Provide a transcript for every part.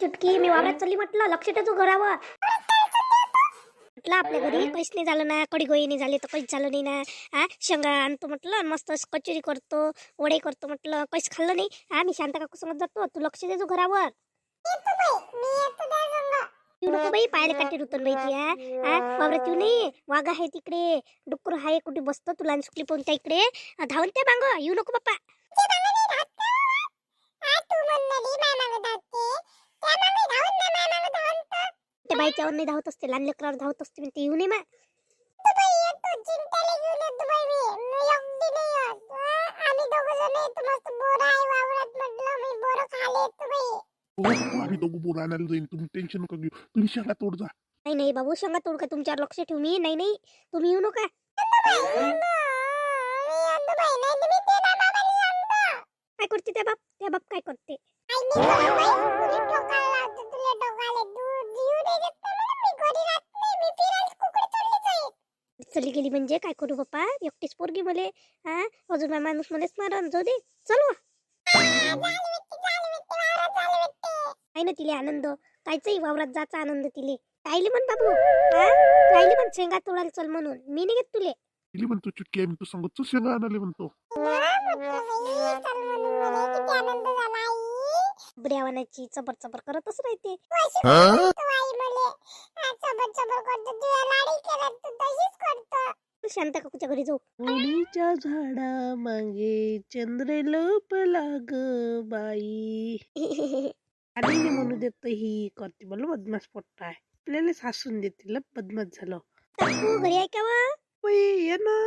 चुटकी मी वावरात चालली म्हटलं, लक्ष ठेव तू घरावर. म्हटलं आपल्या घरी काहीच नाही झालं ना, कडी गोई नाही झाली तर काहीच झालं नाही ना. शेंगा आणतो म्हटलं आणि मस्त कचोरी करतो, वडे करतो म्हटलं, काहीच खाल्लं नाही. मी शांता काकू सांगत जातो, तू लक्ष दे तू घरावर. येऊ नको बाई, पायाला काठी रुतून बाई ती. वावरात येऊ नाही, वाघ आहे तिकडे, डुक्कर आहे कुठे बसतो, तुला आणि सुकली पण त्या इकडे धावून त्या मांग. येऊ नको बाप्पा. त्या बाईच्यावर नाही धावत असते, लहान लेकरावर धावत असते, ते येऊ नये मा. आम्ही दोघं बोर आणायला जाईन, तुम्ही टेन्शन नका घेऊ. तुम्ही शेंगा तोड जा. नाही नाही बाबू, शेंगा तोड का तुमच्यावर लक्ष ठेवू मी. नाही नाही, तुम्ही येऊ नका. काय करते त्या बाप, त्या बाप काय करते. चली गेली म्हणजे काय करू बाप्पा, एकटीच पोरगी मले. अजून माझा माणूस मलाच मारन. जाऊ दे, चल. आहे ना तिले आनंद, कायचाही वावरात जायचा आनंद तिले. राहिली म्हण बाबू, राहिली पण शेंगा तोडायला चल म्हणून. मी नाही घेत तुले. गेली म्हणतो चुटकी, आम्ही तू सांगत चल शेंगा आणाले म्हणतो. बुड्यावानाची चबर चबर करतच राहते. शांत काकूच्या घरी जाऊ. मुलीच्या झाडा मागे चंद्र लोपला ग बाई. आणि म्हणू देत ही करते मला बदमाश पोट्टा आहे. आपल्याला सासून देते ल बदमाश झालं. काकू घरी आहे का वा? बाई ये ना,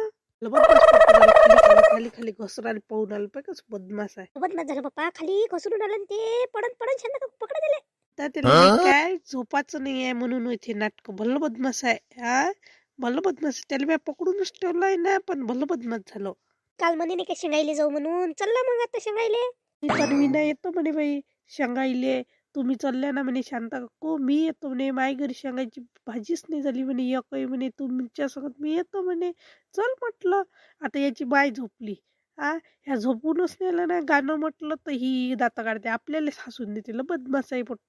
ल बदमाश पोट्टा झालं. खाली खाली खाली घसरायला पाहून आलं पाहिजे कसं बदमाश आहे. बदमाश झालं पप्पा, खाली घसरून आलं ते पडन पडन. शांत काकू पकडा दिले. त्या त्याला काय झोपाचं नाही आहे म्हणून इथे नाटक. भलं बदमाश आहे. भलं बदमाश. त्याला मी पकडूनच ठेवलाय ना, पण भलं बदमाश झालं. काल म्हणे नाही का शेंगाईले जाऊ म्हणून, चल मग आता शेंगाईले. पण मी नाही येतो म्हणे बाई शेंगाईले. तुम्ही चालल्या ना म्हणे शांता काकू, मी येतो म्हणे. माझ्या घरी शेंगाची भाजीच नाही झाली म्हणे एकही म्हणे, तुमच्या सोबत मी येतो म्हणे. चल म्हटलं. आता याची बाय झोपली. ह्या झोपूनच नेलं ना, गाणं म्हटलं तर ही दाता काढते, आपल्यालाच हसून देते. बदमाश आहे पोट्ट.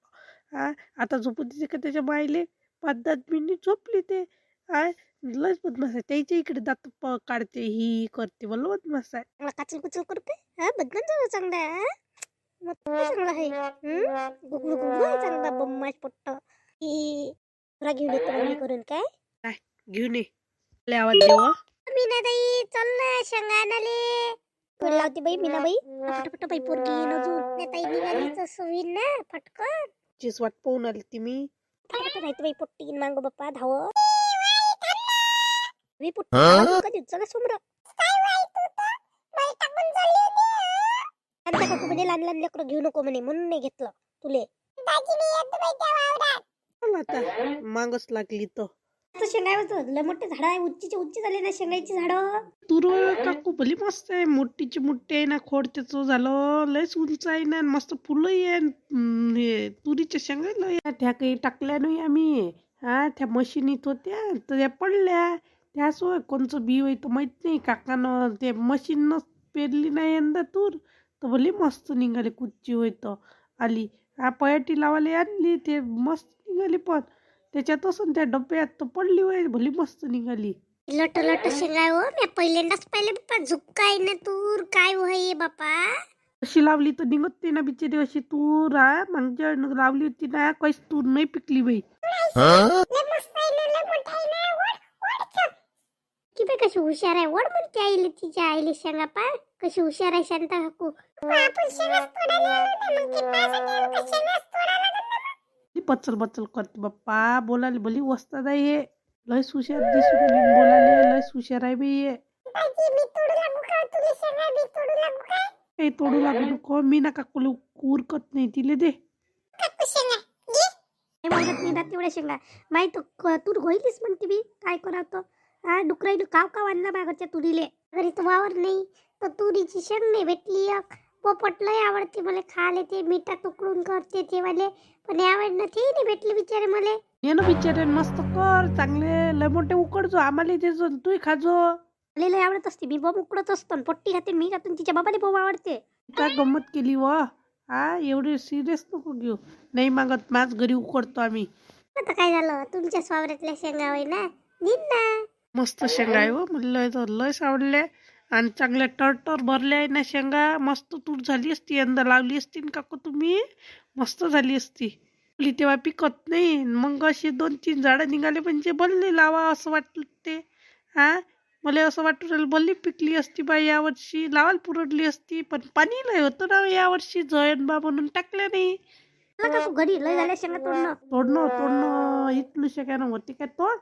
आता झोपू देते का त्याच्या बाईले? 5-10 मिनिट झोपली ते. लयच बदमाश आहे. त्याच्या इकडे दात काढते, ही करते. मला बदमाश आहे. मला काचल कुचल करते. बदमाश झालं चांगला आहे. मग चांगला आहे. गुगडू गुगडू आहे चांगला बम्माश पोट्ट. तुला घेऊन येतो मम्मी करून. काय घेऊन ये. लय आवाज देवा. मीनाताई चल ना शेंगा आणाले. वेळ लावते बाई मीनाबाई. फटाफट बाई पोरगी येईन अजून. ताई निघालीच असं होईल ना फटकन. चीच वाट पाहून आली ती मी. फटाफट राहते बाई पोट्टी येईन मागो बाप्पा धाव. मी पोट्टी कधी चला सोमर. शांता काकू म्हणे लहान लहान लेकरं घेऊ नको म्हणे, म्हणून नाही घेतलं तुले. आता मागच लागली तर. शेंगायचं लय मोठे झाड आहे, उच्चीचे उच्ची झाले ना शेंगाची झाडं. तुर काकू भली मस्त आहे. मोठीची मोठी आहे ना, खोड त्याचं झालं लयच उंच आहे ना, मस्त फुलंही आहे. हे तुरीच्या शेंगा त्या काही टाकल्या नाही आम्ही. त्या मशीनीत होत्या तर त्या पडल्या. त्या सोय कोणचं बी होय तर माहित नाही. काकानं ते मशीननं पेरली नाही यंदा तूर, तर भली मस्त निघाली. कुच्ची होय तर आली. पयाटी लावायला आणली, ते मस्त निघाली. पण त्याच्यात असून त्या डब्यात तर पडली होय, भली मस्त निघाली. लट लट शेंगाय हो, मी पहिल्यांदाच पाहिले बाप्पा. झुक्काय ना तूर काय होय बाप्पा. अशी लावली तर निघत ते ना बिचारी. अशी तूर मागच्या लावली होती ना, काहीच तूर नाही पिकली बाई. की बाई कशी हुशार आहे. वड म्हणते आईले, तिच्या आईले शेंगा पा कशी हुशार आहे शांता काकू. बच्चल बच्चल करते बाप्पा. बोलायला भली वस्ताद आहे हे. लय हुशार दिसून बोलायला लय हुशार आहे बाई हे. काही तोडू लागू नको. मी ना काकूला उरकत नाही, तिले दे. तेवढ्या शेंगा माही तूर होईलीच म्हणते मी. काय करावं. डुकराईनं काव काव आणला बागरच्या तुरीले. घरी तर वावर नाही तर तुरीची शेंग नाही भेटली. पोपट लय आवडते मला खायला, ते मिठात उकळून करते ते वाले. पण यावेळेला ते नाही भेटले बिचारे मला. ये ना बिचारे मस्त कर चांगले. लय मोठे उकडजो आम्हाला देजो, तू खाजो. मला लय आवडत असते. मी बॉम्ब उकडत असतो, पट्टी खाते मी खातो. तिच्या बाबाला बॉम्ब आवडते. काय गंमत केली व. एवढे सिरियस नको घेऊ. नाही मागत माझ घरी उकडतो आम्ही. आता काय झालं तुमच्याच वावरातल्या शेंगा होय ना नीन ना. मस्त शेंगा आहे हो, मला लयच आवडल्या आणि चांगल्या टरटर भरल्या आहे ना शेंगा. मस्त तूट झाली असती, यंदा लावली असती ना काकू तुम्ही, मस्त झाली असती. आपली तेव्हा पिकत नाही, मग असे 2-3 झाडं निघाले म्हणजे भल्ली लावा असं वाटलं ते. मला असं वाटून राहिलं भल्ली पिकली असती बा यावर्षी, लावायला पुरडली असती, पण पाणी लय होतं ना यावर्षी, जयंबा म्हणून टाकल्या नाही. मला काकू घरी लय झाल्या शेंगा तोडणं. तोडणं इथलं शेकानं होते काय तोड.